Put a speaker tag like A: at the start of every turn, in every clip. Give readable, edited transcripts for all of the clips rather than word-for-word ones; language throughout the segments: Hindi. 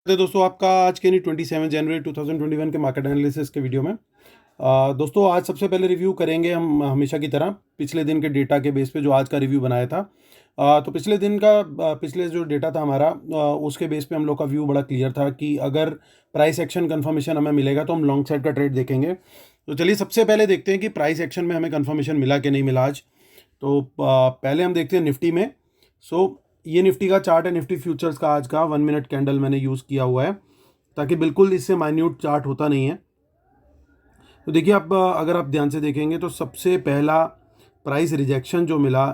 A: तो दोस्तों आपका आज के नहीं 27 जनवरी 2021 के मार्केट एनालिसिस के वीडियो में दोस्तों आज सबसे पहले रिव्यू करेंगे हम हमेशा की तरह पिछले दिन के डेटा के बेस पे जो आज का रिव्यू बनाया था। तो पिछले दिन का पिछले जो डेटा था हमारा उसके बेस पे हम लोग का व्यू बड़ा क्लियर था कि अगर प्राइस एक्शन कंफर्मेशन हमें मिलेगा तो हम लॉन्ग साइड का ट्रेड देखेंगे। तो चलिए सबसे पहले देखते हैं कि प्राइस एक्शन में हमें कंफर्मेशन मिला कि नहीं मिला आज। तो पहले हम देखते हैं निफ्टी में। सो ये निफ्टी का चार्ट है, निफ्टी फ्यूचर्स का आज का 1 मिनट कैंडल मैंने यूज़ किया हुआ है ताकि बिल्कुल इससे माइन्यूट चार्ट होता नहीं है। तो देखिए आप अगर आप ध्यान से देखेंगे तो सबसे पहला प्राइस रिजेक्शन जो मिला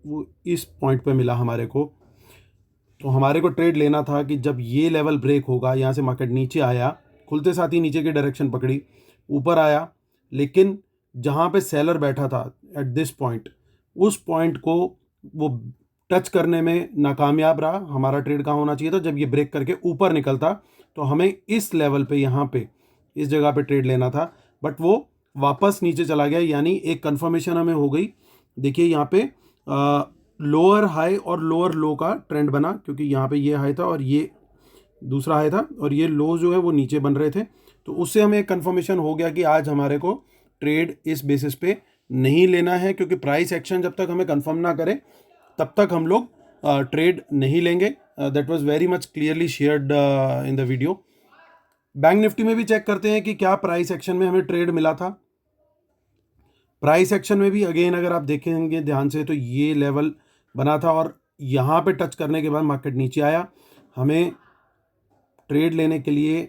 A: वो इस पॉइंट पे मिला हमारे को। तो हमारे को ट्रेड लेना था कि जब ये लेवल ब्रेक होगा, यहाँ से मार्केट नीचे आया, खुलते साथ ही नीचे की डायरेक्शन पकड़ी, ऊपर आया, लेकिन जहाँ पे सेलर बैठा था एट दिस पॉइंट, उस पॉइंट को वो टच करने में नाकामयाब रहा। हमारा ट्रेड कहाँ होना चाहिए था, जब ये ब्रेक करके ऊपर निकलता तो हमें इस लेवल पे, यहाँ पे इस जगह पे ट्रेड लेना था, बट वो वापस नीचे चला गया। यानी एक कंफर्मेशन हमें हो गई। देखिए यहाँ पे लोअर हाई और लोअर लो का ट्रेंड बना, क्योंकि यहाँ पे ये हाई था और ये दूसरा हाई था और ये लो जो है वो नीचे बन रहे थे। तो उससे हमें एक कन्फर्मेशन हो गया कि आज हमारे को ट्रेड इस बेसिस पे नहीं लेना है, क्योंकि प्राइस एक्शन जब तक हमें कंफर्म ना करे तब तक हम लोग ट्रेड नहीं लेंगे। That was very much clearly shared in the video. Bank Nifty में भी चेक करते हैं कि क्या प्राइस एक्शन में हमें ट्रेड मिला था। प्राइस एक्शन में भी अगेन अगर आप देखेंगे ध्यान से तो ये लेवल बना था और यहाँ पे टच करने के बाद मार्केट नीचे आया। हमें ट्रेड लेने के लिए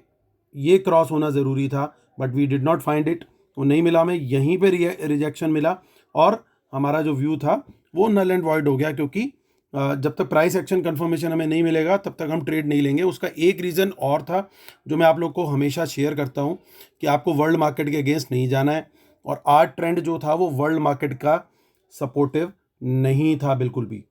A: ये क्रॉस होना ज़रूरी था, but we did not find it. वो नहीं मिला हमें, यहीं पे रिजेक्शन मिला और हमारा जो व्यू था वो नल एंड वॉइड हो गया, क्योंकि जब तक प्राइस एक्शन कंफर्मेशन हमें नहीं मिलेगा तब तक हम ट्रेड नहीं लेंगे। उसका एक रीज़न और था जो मैं आप लोग को हमेशा शेयर करता हूँ कि आपको वर्ल्ड मार्केट के अगेंस्ट नहीं जाना है, और आज ट्रेंड जो था वो वर्ल्ड मार्केट का सपोर्टिव नहीं था बिल्कुल भी।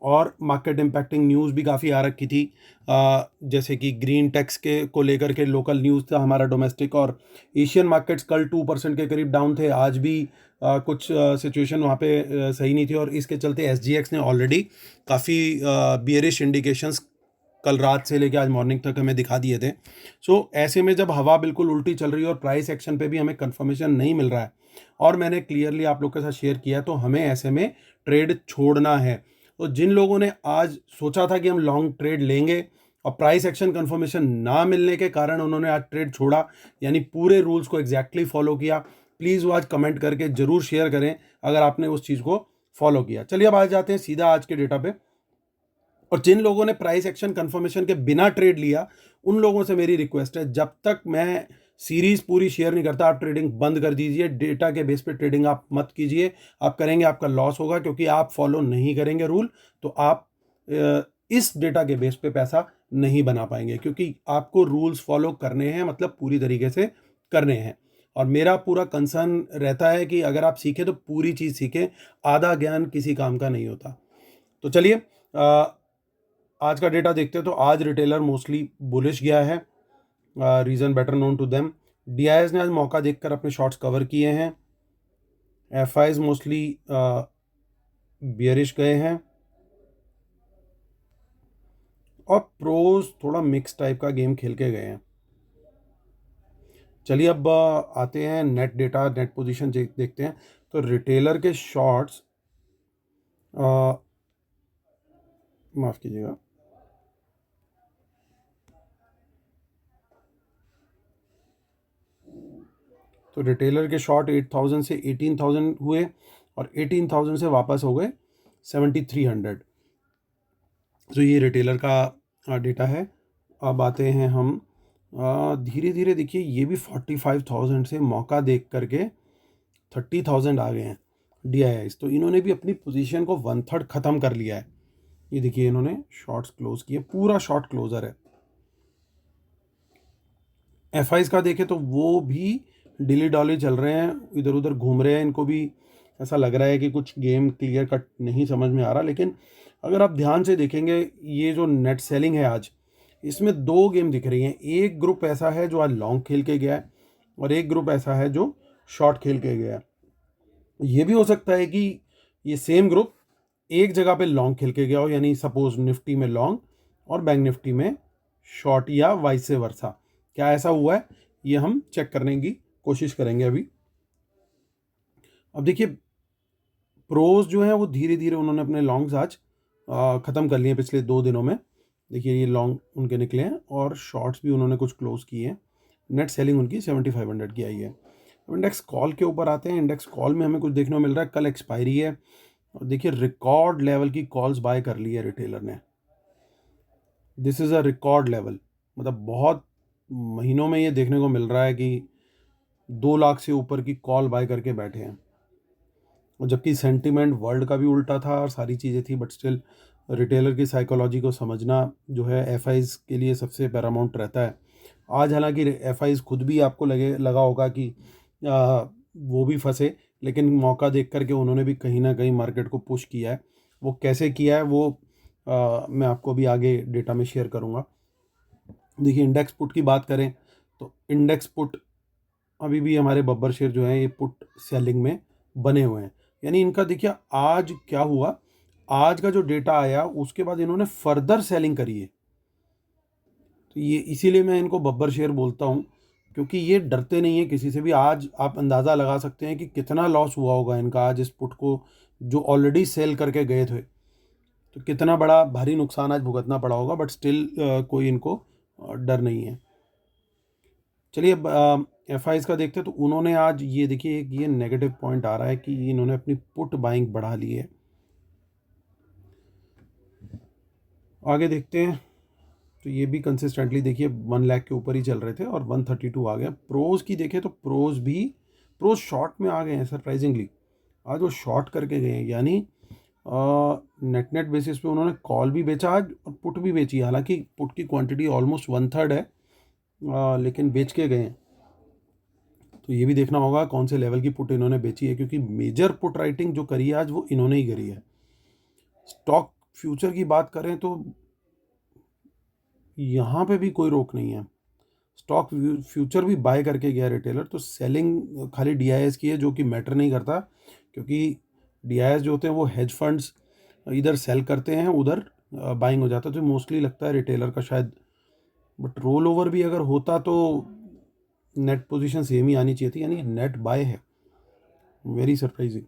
A: और मार्केट इम्पैक्टिंग न्यूज़ भी काफ़ी आ रखी थी, जैसे कि ग्रीन टैक्स के को लेकर के लोकल न्यूज़ था हमारा डोमेस्टिक, और एशियन मार्केट्स कल 2% के करीब डाउन थे। आज भी कुछ सिचुएशन वहाँ पे सही नहीं थी, और इसके चलते एसजीएक्स ने ऑलरेडी काफ़ी बियरिश इंडिकेशंस कल रात से लेकर आज मॉर्निंग तक हमें दिखा दिए थे। सो ऐसे में जब हवा बिल्कुल उल्टी चल रही है और प्राइस एक्शन पे भी हमें कंफर्मेशन नहीं मिल रहा है, और मैंने क्लियरली आप लोग के साथ शेयर किया, तो हमें ऐसे में ट्रेड छोड़ना है। तो जिन लोगों ने आज सोचा था कि हम लॉन्ग ट्रेड लेंगे और प्राइस एक्शन कंफर्मेशन ना मिलने के कारण उन्होंने आज ट्रेड छोड़ा, यानी पूरे रूल्स को एग्जैक्टली फॉलो किया, प्लीज़ वो आज कमेंट करके ज़रूर शेयर करें अगर आपने उस चीज़ को फॉलो किया। चलिए अब आ जाते हैं सीधा आज के डेटा पे। और जिन लोगों ने प्राइस एक्शन कंफर्मेशन के बिना ट्रेड लिया, उन लोगों से मेरी रिक्वेस्ट है, जब तक मैं सीरीज पूरी शेयर नहीं करता आप ट्रेडिंग बंद कर दीजिए। डेटा के बेस पे ट्रेडिंग आप मत कीजिए, आप करेंगे आपका लॉस होगा, क्योंकि आप फॉलो नहीं करेंगे रूल, तो आप इस डेटा के बेस पे पैसा नहीं बना पाएंगे, क्योंकि आपको रूल्स फॉलो करने हैं, मतलब पूरी तरीके से करने हैं। और मेरा पूरा कंसर्न रहता है कि अगर आप सीखें तो पूरी चीज़ सीखें, आधा ज्ञान किसी काम का नहीं होता। तो चलिए आज का डेटा देखते हैं। तो आज रिटेलर मोस्टली बुलिश गया है, reason better known to them. DIS ने आज मौका देखकर अपने शॉर्ट्स कवर किए हैं। एफआईज मोस्टली बियरिश गए हैं, और प्रोज थोड़ा मिक्स टाइप का गेम खेल के गए हैं। चलिए अब आते हैं नेट डेटा, नेट पोजीशन देखते हैं। तो रिटेलर के शॉर्ट्स, माफ़ कीजिएगा, तो रिटेलर के शॉर्ट 8000 से 18000 हुए और 18000 से वापस हो गए 7300। तो ये रिटेलर का डेटा है। अब आते हैं हम धीरे धीरे, देखिए ये भी 45,000 से मौका देख करके 30,000 आ गए हैं डीआईआईस। तो इन्होंने भी अपनी पोजीशन को 1/3 ख़त्म कर लिया है। ये देखिए इन्होंने शॉर्ट्स क्लोज किए, पूरा शॉर्ट क्लोजर है। एफआईस का देखें तो वो भी डिली डॉली चल रहे हैं, इधर उधर घूम रहे हैं। इनको भी ऐसा लग रहा है कि कुछ गेम क्लियर कट नहीं समझ में आ रहा। लेकिन अगर आप ध्यान से देखेंगे, ये जो नेट सेलिंग है आज, इसमें दो गेम दिख रही हैं। एक ग्रुप ऐसा है जो आज लॉन्ग खेल के गया है, और एक ग्रुप ऐसा है जो शॉर्ट खेल के गया है। ये भी हो सकता है कि ये सेम ग्रुप एक जगह पे लॉन्ग खेल के गया हो, यानी सपोज निफ्टी में लॉन्ग और बैंक निफ्टी में शॉर्ट या वाइस वर्सा। क्या ऐसा हुआ है ये हम चेक करने की कोशिश करेंगे अभी। अब देखिए प्रोज जो है वो धीरे धीरे उन्होंने अपने लॉन्ग्स आज ख़त्म कर लिए पिछले 2 दिनों में। देखिए ये लॉन्ग उनके निकले हैं और शॉर्ट्स भी उन्होंने कुछ क्लोज किए हैं। नेट सेलिंग उनकी 7500 की आई है। अब इंडेक्स कॉल के ऊपर आते हैं। इंडेक्स कॉल में हमें कुछ देखने को मिल रहा है। कल एक्सपायरी है और देखिए रिकॉर्ड लेवल की कॉल्स बाय कर ली है रिटेलर ने। This is a record level, मतलब बहुत महीनों में ये देखने को मिल रहा है कि 2 लाख से ऊपर की कॉल बाय करके बैठे हैं। और जबकि सेंटिमेंट वर्ल्ड का भी उल्टा था और सारी चीज़ें थी, बट स्टिल रिटेलर की साइकोलॉजी को समझना जो है एफआईज के लिए सबसे पैरामाउंट रहता है। आज हालांकि एफआईज खुद भी आपको लगा होगा कि वो भी फंसे, लेकिन मौका देख करके उन्होंने भी कहीं ना कहीं मार्केट को पुश किया है। वो कैसे किया है वो मैं आपको भी आगे डेटा में शेयर करूँगा। देखिए इंडेक्स पुट की बात करें तो इंडेक्स पुट अभी भी हमारे बब्बर शेयर जो है ये पुट सेलिंग में बने हुए हैं। यानी इनका देखिए आज क्या हुआ, आज का जो डेटा आया उसके बाद इन्होंने फर्दर सेलिंग करी है। तो ये इसीलिए मैं इनको बब्बर शेयर बोलता हूँ, क्योंकि ये डरते नहीं है किसी से भी। आज आप अंदाज़ा लगा सकते हैं कि कितना लॉस हुआ होगा इनका आज इस पुट को जो ऑलरेडी सेल करके गए थे। तो कितना बड़ा भारी नुकसान आज भुगतना पड़ा होगा, बट स्टिल कोई इनको डर नहीं है। चलिए अब एफ आईज का देखते हैं। तो उन्होंने आज ये देखिए एक ये नेगेटिव पॉइंट आ रहा है कि इन्होंने अपनी पुट बाइंग बढ़ा ली है। आगे देखते हैं। तो ये भी कंसिस्टेंटली देखिए 1 लाख के ऊपर ही चल रहे थे और 132 आ गया। प्रोज की देखें तो प्रोज शॉर्ट में आ गए हैं सरप्राइजिंगली। आज वो शॉर्ट करके गए हैं, यानी नेट नेट बेसिस पे उन्होंने कॉल भी बेचा आज और पुट भी बेची। हालांकि पुट की क्वांटिटी ऑलमोस्ट 1/3 है, लेकिन बेच के गए हैं। तो ये भी देखना होगा कौन से लेवल की पुट इन्होंने बेची है, क्योंकि मेजर पुट राइटिंग जो करी है आज वो इन्होंने ही करी है। स्टॉक फ्यूचर की बात करें तो यहाँ पे भी कोई रोक नहीं है। स्टॉक फ्यूचर भी बाय करके गया रिटेलर। तो सेलिंग खाली डीआईएस की है, जो कि मैटर नहीं करता, क्योंकि डीआईएस जो होते हैं वो हेज फंड्स इधर सेल करते हैं, उधर बाइंग हो जाता है। तो मोस्टली लगता है रिटेलर का शायद, बट रोल ओवर भी अगर होता तो नेट पोजीशन सेम ही आनी चाहिए थी, यानी नेट बाय है। वेरी सरप्राइजिंग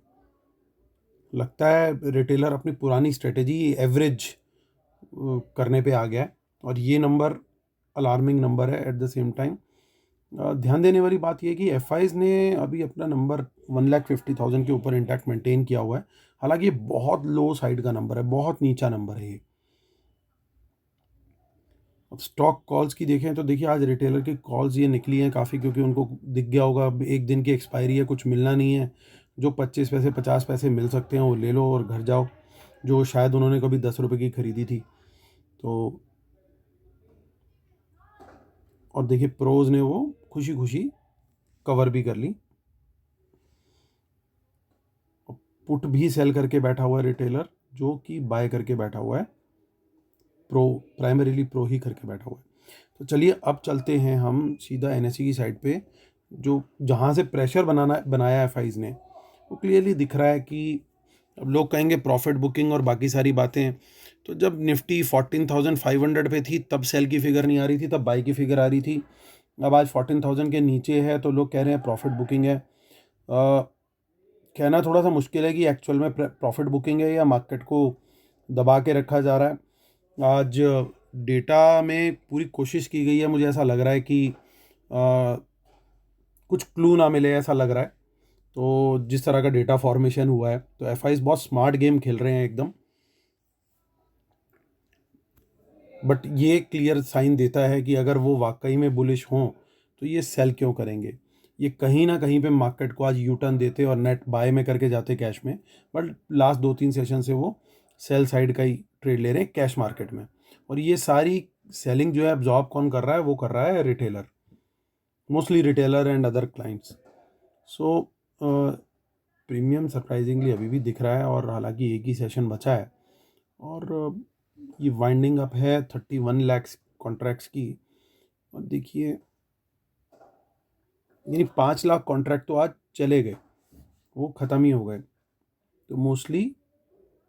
A: लगता है रिटेलर अपनी पुरानी स्ट्रेटेजी एवरेज करने पे आ गया है, और ये नंबर अलार्मिंग नंबर है एट द सेम टाइम। ध्यान देने वाली बात यह कि एफ आईज ने अभी अपना नंबर 1,50,000 के ऊपर इंटैक्ट मेंटेन किया हुआ है। हालांकि ये बहुत लो साइड का नंबर है, बहुत नीचा नंबर है ये। अब स्टॉक कॉल्स की देखें तो देखिए आज रिटेलर की कॉल्स ये निकली हैं काफ़ी, क्योंकि उनको दिख गया होगा अब एक दिन की एक्सपायरी है, कुछ मिलना नहीं है। जो 25 पैसे 50 पैसे मिल सकते हैं वो ले लो और घर जाओ, जो शायद उन्होंने कभी 10 रुपये की खरीदी थी। तो और देखिए प्रोज ने वो खुशी खुशी कवर भी कर ली। पुट भी सेल करके बैठा हुआ है रिटेलर, जो कि बाय करके बैठा हुआ है। प्राइमरीली प्रो ही करके बैठा हुआ है। तो चलिए अब चलते हैं हम सीधा एनएसई की साइड पे, जो जहाँ से प्रेशर बनाया एफआईज ने वो क्लियरली दिख रहा है कि अब लोग कहेंगे प्रॉफिट बुकिंग और बाकी सारी बातें। तो जब निफ्टी 14,500 पे थी तब सेल की फिगर नहीं आ रही थी, तब बाई की फिगर आ रही थी। अब आज 14,000 के नीचे है तो लोग कह रहे हैं प्रॉफिट बुकिंग है। कहना थोड़ा सा मुश्किल है कि एक्चुअल में प्रॉफिट बुकिंग है या मार्केट को दबा के रखा जा रहा है। आज डेटा में पूरी कोशिश की गई है, मुझे ऐसा लग रहा है कि कुछ क्लू ना मिले, ऐसा लग रहा है। तो जिस तरह का डेटा फॉर्मेशन हुआ है तो एफ बहुत स्मार्ट गेम खेल रहे हैं एकदम, बट ये क्लियर साइन देता है कि अगर वो वाकई में बुलिश हों तो ये सेल क्यों करेंगे। ये कहीं ना कहीं पे मार्केट को आज यू टर्न देते और नेट बाय में करके जाते कैश में, बट लास्ट 2-3 सेशन से वो सेल साइड का ही ट्रेड ले रहे हैं कैश मार्केट में। और ये सारी सेलिंग जो है अब्जॉर्ब कौन कर रहा है, वो कर रहा है retailer, mostly retailer and other clients. So premium surprisingly अभी भी दिख रहा है, और हालांकि एक ही सेशन बचा है और ये वाइंडिंग अप है 31 लाख कॉन्ट्रैक्ट्स की। और देखिए यानी 5 लाख कॉन्ट्रैक्ट तो आज चले गए, वो ख़त्म ही हो गए। तो मोस्टली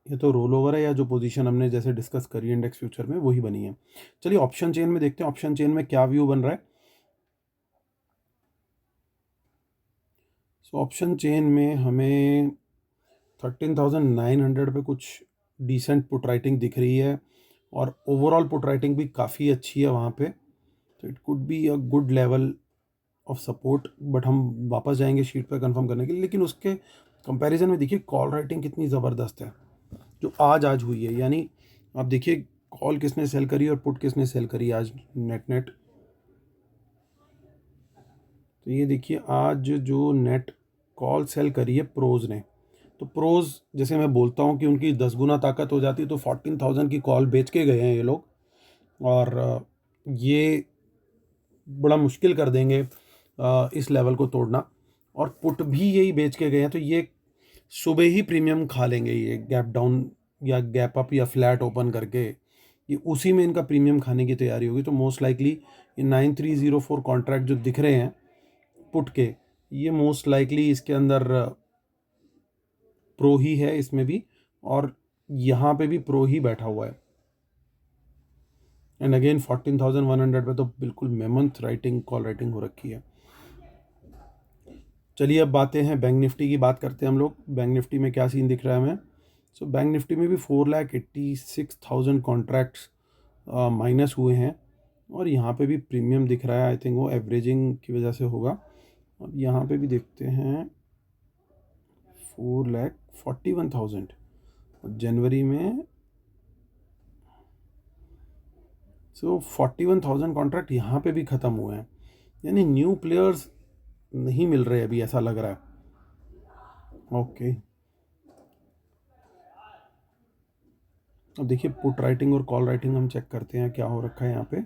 A: ये तो रोल ओवर है या जो पोजीशन हमने जैसे डिस्कस करी इंडेक्स फ्यूचर में वही बनी है। चलिए ऑप्शन चेन में देखते हैं ऑप्शन चेन में क्या व्यू बन रहा है। सो ऑप्शन चेन में हमें 13,900 पे कुछ डिसेंट पुट राइटिंग दिख रही है और ओवरऑल पुट राइटिंग भी काफ़ी अच्छी है वहाँ पे। तो it could be a good level of support, but हम वापस जाएंगे शीट पर कंफर्म करने के लिए। लेकिन उसके कंपैरिजन में देखिए कॉल राइटिंग कितनी ज़बरदस्त है जो आज हुई है। यानी आप देखिए कॉल किसने सेल करी और पुट किसने सेल करी आज नेट नेट। तो ये देखिए आज जो नेट कॉल सेल करी है प्रोज ने, तो प्रोज जैसे मैं बोलता हूँ कि उनकी 10 गुना ताकत हो जाती है, तो 14,000 की कॉल बेच के गए हैं ये लोग और ये बड़ा मुश्किल कर देंगे इस लेवल को तोड़ना। और पुट भी यही बेच के गए हैं, तो ये सुबह ही प्रीमियम खा लेंगे, ये गैप डाउन या गैप अप या फ्लैट ओपन करके ये उसी में इनका प्रीमियम खाने की तैयारी होगी। तो मोस्ट लाइकली ये 9304 कॉन्ट्रैक्ट जो दिख रहे हैं पुट के, ये मोस्ट लाइकली इसके अंदर प्रो ही है इसमें भी, और यहाँ पे भी प्रो ही बैठा हुआ है। एंड अगेन 14,100 पे तो बिल्कुल मेमंथ राइटिंग कॉल राइटिंग हो रखी है। चलिए अब बातें हैं बैंक निफ्टी की, बात करते हैं हम लोग बैंक निफ्टी में क्या सीन दिख रहा है हमें। सो बैंक निफ्टी में भी 4,86,000 कॉन्ट्रैक्ट्स माइनस हुए हैं और यहाँ पे भी प्रीमियम दिख रहा है। आई थिंक वो एवरेजिंग की वजह से होगा। अब यहाँ पे भी देखते हैं 4,41,000 जनवरी में। सो 41,000 कॉन्ट्रैक्ट यहाँ पे भी ख़त्म हुए हैं, यानी न्यू प्लेयर्स नहीं मिल रहे अभी, ऐसा लग रहा है। ओके अब देखिए पुट राइटिंग और कॉल राइटिंग हम चेक करते हैं क्या हो रखा है यहाँ पे।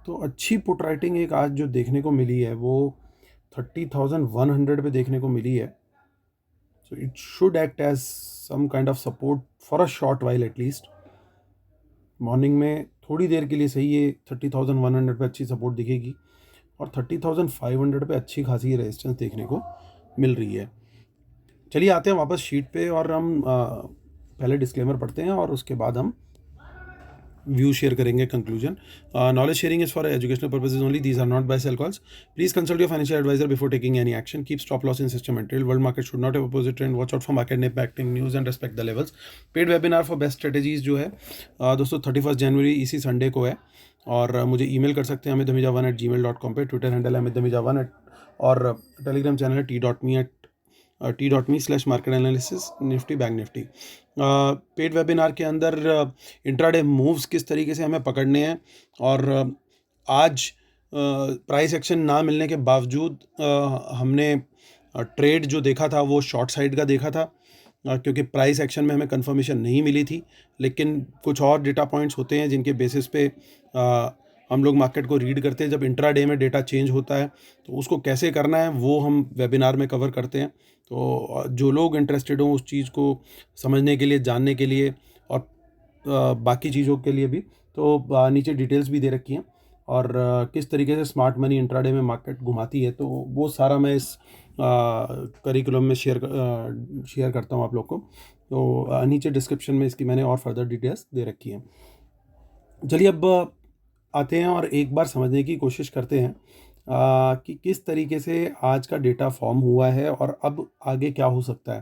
A: तो अच्छी पुट राइटिंग एक आज जो देखने को मिली है वो 30,100 पे देखने को मिली है। So it should act as some kind of support for a short while at least. Morning में थोड़ी देर के लिए सही है 30,100 पे अच्छी सपोर्ट दिखेगी और 30,500 पे अच्छी खासी रेजिस्टेंस देखने को मिल रही है। चलिए आते हैं वापस शीट पे और हम पहले डिस्क्लेमर पढ़ते हैं और उसके बाद हम व्यू शेयर करेंगे conclusion. Knowledge sharing is for educational purposes only, these are not buy sell calls. Please consult your financial adviser before taking any action, keep stop loss in system and trade, world market should not have opposite trend, watch out for market impacting news and respect the levels. Paid webinar for best strategies जो है दोस्तों 31 जनवरी इसी संडे को है और मुझे ईमेल कर सकते हैं amitdhamija1@gmail.com पे, ट्विटर हैंडल है amitdhamija1 और टेलीग्राम चैनल है t.me/market analysis Nifty bank Nifty. Paid webinar के अंदर इंट्राडे मूव्स किस तरीके से हमें पकड़ने हैं और आज प्राइस एक्शन ना मिलने के बावजूद हमने ट्रेड जो देखा था वो शॉर्ट साइड का देखा था क्योंकि प्राइस एक्शन में हमें कंफर्मेशन नहीं मिली थी। लेकिन कुछ और डेटा पॉइंट्स होते हैं जिनके बेसिस पे हम लोग मार्केट को रीड करते हैं। जब इंट्राडे में डेटा चेंज होता है तो उसको कैसे करना है वो हम वेबिनार में कवर करते हैं। तो जो लोग इंटरेस्टेड हों उस चीज़ को समझने के लिए, जानने के लिए और बाकी चीज़ों के लिए भी, तो नीचे डिटेल्स भी दे रखी हैं और किस तरीके से स्मार्ट मनी इंट्राडे में मार्केट घुमाती है, तो वो सारा मैं इस करिकुलम में शेयर करता हूँ आप लोग को। तो नीचे डिस्क्रिप्शन में इसकी मैंने और फर्दर डिटेल्स दे रखी हैं। चलिए अब आते हैं और एक बार समझने की कोशिश करते हैं कि किस तरीके से आज का डेटा फॉर्म हुआ है और अब आगे क्या हो सकता है।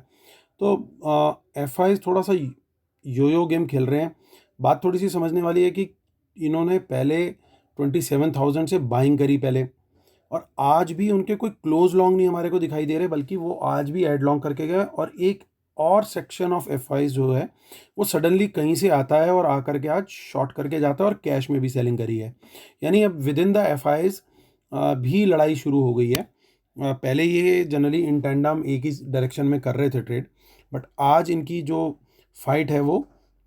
A: तो एफआईज थोड़ा सा यो गेम खेल रहे हैं। बात थोड़ी सी समझने वाली है कि इन्होंने पहले 27,000 से बाइंग करी पहले, और आज भी उनके कोई क्लोज लॉन्ग नहीं हमारे को दिखाई दे रहे, बल्कि वो आज भी एड लॉन्ग करके गए और एक और सेक्शन ऑफ एफआईज जो है वो सडनली कहीं से आता है और आकर के आज शॉर्ट करके जाता है और कैश में भी सेलिंग करी है। यानी अब विद इन द एफआईज भी लड़ाई शुरू हो गई है। पहले ये जनरली इन टैंडम एक ही डायरेक्शन में कर रहे थे ट्रेड, बट आज इनकी जो फाइट है वो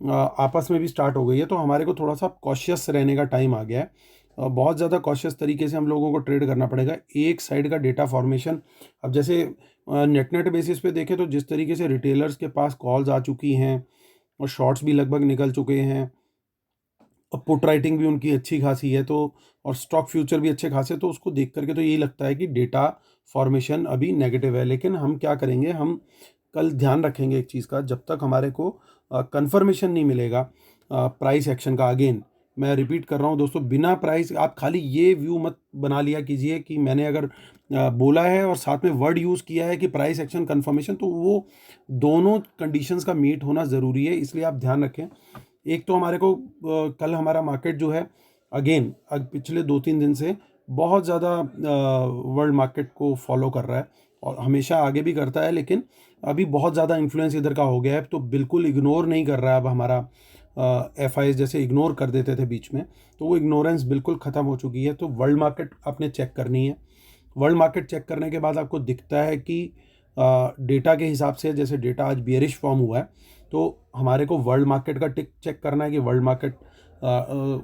A: आपस में भी स्टार्ट हो गई है। तो हमारे को थोड़ा सा कॉशियस रहने का टाइम आ गया है। बहुत ज़्यादा कॉशियस तरीके से हम लोगों को ट्रेड करना पड़ेगा। एक साइड का डेटा फॉर्मेशन, अब जैसे नेट बेसिस पे देखें तो जिस तरीके से रिटेलर्स के पास कॉल्स आ चुकी हैं और शॉर्ट्स भी लगभग निकल चुके हैं, और पुट राइटिंग भी उनकी अच्छी खासी है, तो और स्टॉक फ्यूचर भी अच्छे खासे, तो उसको देख करके तो यही लगता है कि डेटा फॉर्मेशन अभी नेगेटिव है। लेकिन हम क्या करेंगे, हम कल ध्यान रखेंगे एक चीज़ का, जब तक हमारे को कंफर्मेशन नहीं मिलेगा प्राइस एक्शन का। अगेन मैं रिपीट कर रहा हूँ दोस्तों, बिना प्राइस आप खाली ये व्यू मत बना लिया कीजिए कि मैंने अगर बोला है और साथ में वर्ड यूज़ किया है कि प्राइस एक्शन कंफर्मेशन, तो वो दोनों कंडीशंस का मीट होना ज़रूरी है, इसलिए आप ध्यान रखें। एक तो हमारे को कल हमारा मार्केट जो है अगेन पिछले 2-3 दिन से बहुत ज़्यादा वर्ल्ड मार्केट को फॉलो कर रहा है और हमेशा आगे भी करता है, लेकिन अभी बहुत ज़्यादा इन्फ्लुएंस इधर का हो गया है, तो बिल्कुल इग्नोर नहीं कर रहा है अब हमारा FIs जैसे इग्नोर कर देते थे बीच में, तो वो इग्नोरेंस बिल्कुल ख़त्म हो चुकी है। तो वर्ल्ड मार्केट आपने चेक करनी है। वर्ल्ड मार्केट चेक करने के बाद आपको दिखता है कि डेटा के हिसाब से, जैसे डेटा आज बियरिश फॉर्म हुआ है, तो हमारे को वर्ल्ड मार्केट का टिक चेक करना है कि वर्ल्ड मार्केट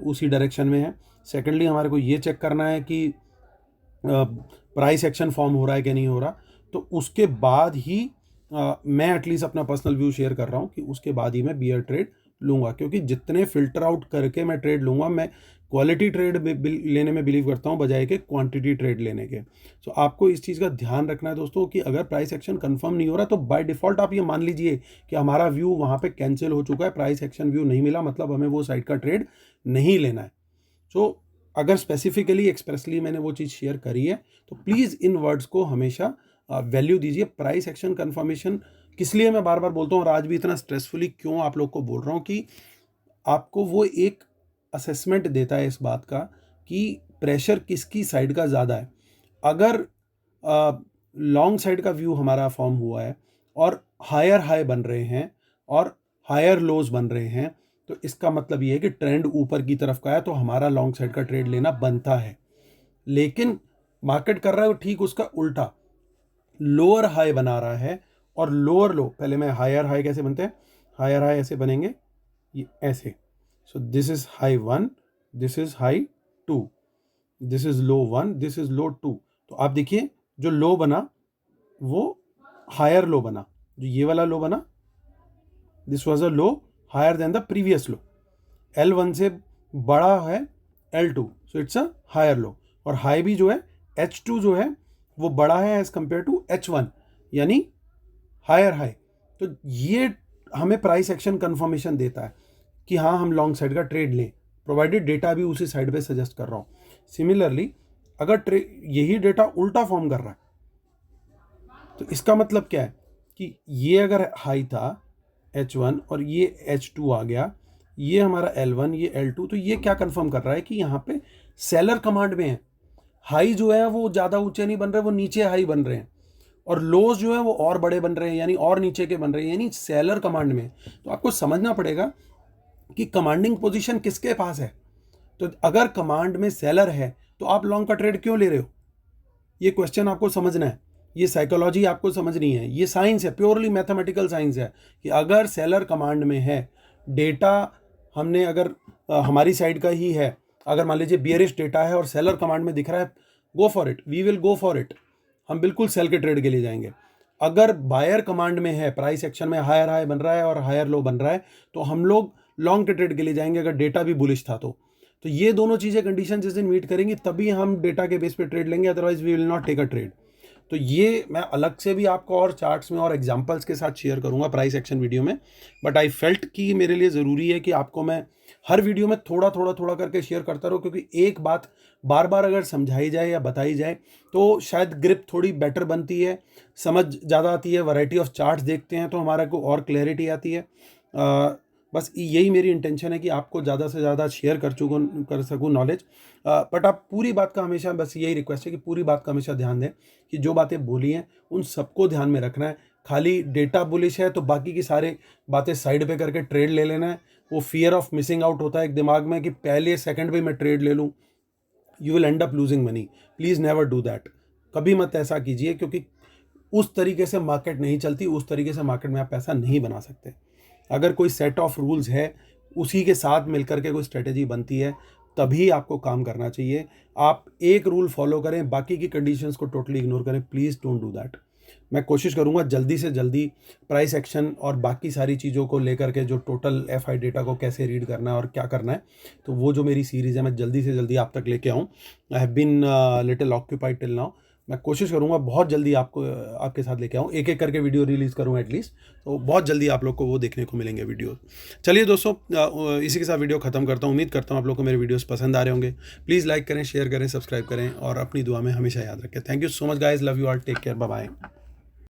A: उसी डायरेक्शन में है। सेकेंडली हमारे को ये चेक करना है कि प्राइस एक्शन फॉर्म हो रहा है कि नहीं हो रहा। तो उसके बाद ही मैं एटलीस्ट अपना पर्सनल व्यू शेयर कर रहा हूँ कि उसके बाद ही मैं बियर ट्रेड लूँगा, क्योंकि जितने फिल्टर आउट करके मैं ट्रेड लूँगा, मैं क्वालिटी ट्रेड लेने में बिलीव करता हूँ बजाय के क्वांटिटी ट्रेड लेने के। तो आपको इस चीज़ का ध्यान रखना है दोस्तों कि अगर प्राइस एक्शन कंफर्म नहीं हो रहा तो बाय डिफ़ॉल्ट आप ये मान लीजिए कि हमारा व्यू वहाँ पे कैंसिल हो चुका है, प्राइस एक्शन व्यू नहीं मिला, मतलब हमें वो साइड का ट्रेड नहीं लेना है। तो अगर स्पेसिफिकली एक्सप्रेसली मैंने वो चीज़ शेयर करी है तो प्लीज़ इन वर्ड्स को हमेशा वैल्यू दीजिए। प्राइस एक्शन कंफर्मेशन किस लिए मैं बार बार बोलता हूँ और आज भी इतना स्ट्रेसफुली क्यों आप लोग को बोल रहा हूँ कि आपको वो एक असेसमेंट देता है इस बात का कि प्रेशर किसकी साइड का ज़्यादा है। अगर लॉन्ग साइड का व्यू हमारा फॉर्म हुआ है और हायर हाई बन रहे हैं और हायर लोज बन रहे हैं, तो इसका मतलब ये है कि ट्रेंड ऊपर की तरफ का है, तो हमारा लॉन्ग साइड का ट्रेड लेना बनता है। लेकिन मार्केट कर रहा है ठीक उसका उल्टा, लोअर हाई बना रहा है और लोअर लो। पहले मैं हायर हाई कैसे बनते हैं, हायर हाई ऐसे बनेंगे, ये ऐसे। So this is high 1, this is high 2, this is low 1, this is low 2। तो आप देखिए जो लो बना वो हायर लो बना, जो ये वाला लो बना, this was a low higher than the previous low. L1 से बड़ा है L2, so it's a higher low. और हाई भी जो है H2 जो है वो बड़ा है एज कंपेयर टू H1, यानी हायर हाई। तो ये हमें प्राइस एक्शन कंफर्मेशन देता है कि हाँ हम लॉन्ग साइड का ट्रेड लें, प्रोवाइडेड डेटा भी उसी साइड पे सजेस्ट कर रहा हूँ। सिमिलरली अगर यही डेटा उल्टा फॉर्म कर रहा है तो इसका मतलब क्या है कि ये अगर हाई था H1 और ये H2 आ गया, ये हमारा L1, ये L2, तो ये क्या कंफर्म कर रहा है कि यहाँ पे सेलर कमांड में है। हाई जो है वो ज़्यादा ऊंचे नहीं बन रहे, वो नीचे हाई बन रहे हैं, और लोज जो है वो और बड़े बन रहे हैं, यानी और नीचे के बन रहे हैं, यानी सेलर कमांड में। तो आपको समझना पड़ेगा कि कमांडिंग पोजीशन किसके पास है। तो अगर कमांड में सेलर है तो आप लॉन्ग का ट्रेड क्यों ले रहे हो, ये क्वेश्चन आपको समझना है। ये साइकोलॉजी आपको समझनी है, ये साइंस है, प्योरली मैथमेटिकल साइंस है कि अगर सेलर कमांड में है, डेटा हमने अगर हमारी साइड का ही है, अगर मान लीजिए बियरिश डेटा है और सेलर कमांड में दिख रहा है, go for it, we will go for it, हम बिल्कुल सेल के ट्रेड के लिए जाएंगे। अगर बायर कमांड में है, प्राइस एक्शन में हायर हाई बन रहा है और हायर लो बन रहा है, तो हम लोग लॉन्ग के ट्रेड के लिए जाएंगे अगर डेटा भी बुलिश था तो ये दोनों चीज़ें कंडीशन जिस दिन मीट करेंगी तभी हम डेटा के बेस पे ट्रेड लेंगे, otherwise we will not take a trade. तो ये मैं अलग से भी आपको और चार्ट्स में और एग्जांपल्स के साथ शेयर करूंगा प्राइस एक्शन वीडियो में, बट आई फेल्ट कि मेरे लिए ज़रूरी है कि आपको मैं हर वीडियो में थोड़ा थोड़ा थोड़ा करके शेयर करता रहूँ, क्योंकि एक बात बार बार अगर समझाई जाए या बताई जाए तो शायद ग्रिप थोड़ी बेटर बनती है, समझ ज़्यादा आती है, वैरायटी ऑफ चार्ट्स देखते हैं तो हमारे को और क्लैरिटी आती है। बस यही मेरी इंटेंशन है कि आपको ज़्यादा से ज़्यादा शेयर कर सकूँ नॉलेज। बट आप पूरी बात का हमेशा, बस यही रिक्वेस्ट है कि पूरी बात का हमेशा ध्यान दें कि जो बातें बोली हैं उन सबको ध्यान में रखना है। खाली डेटा बुलिश है तो बाकी की सारे बातें साइड पे करके ट्रेड ले लेना है, वो फियर ऑफ मिसिंग आउट होता है एक दिमाग में कि पहले सेकंड पे मैं ट्रेड ले लूँ, you will and up losing money. Please never do that, कभी मत ऐसा कीजिए, क्योंकि उस तरीके से मार्केट नहीं चलती, उस तरीके से मार्केट में आप पैसा नहीं बना सकते। अगर कोई सेट ऑफ रूल्स है, उसी के साथ मिलकर के कोई स्ट्रेटेजी बनती है, तभी आपको काम करना चाहिए। आप एक रूल फॉलो करें, बाकी की कंडीशंस को टोटली इग्नोर करें, प्लीज़ डोंट डू दैट। मैं कोशिश करूंगा जल्दी से जल्दी प्राइस एक्शन और बाकी सारी चीज़ों को लेकर के जो टोटल FI डेटा को कैसे रीड करना है और क्या करना है, तो वो जो मेरी सीरीज़ है मैं जल्दी से जल्दी आप तक लेके आऊँ। I have been little occupied till now. मैं कोशिश करूँगा बहुत जल्दी आपको आपके साथ लेके आऊँ, एक एक करके वीडियो रिलीज़ करूँ एटलीस्ट, तो बहुत जल्दी आप लोग को वो देखने को मिलेंगे वीडियो। चलिए दोस्तों, इसी के साथ वीडियो ख़त्म करता हूँ। उम्मीद करता हूँ आप लोग को मेरे वीडियोस पसंद आ रहे होंगे। प्लीज़ लाइक करें, शेयर करें, सब्सक्राइब करें और अपनी दुआ में हमेशा याद रखें। Thank you so much guys, love you all, take care, bye bye.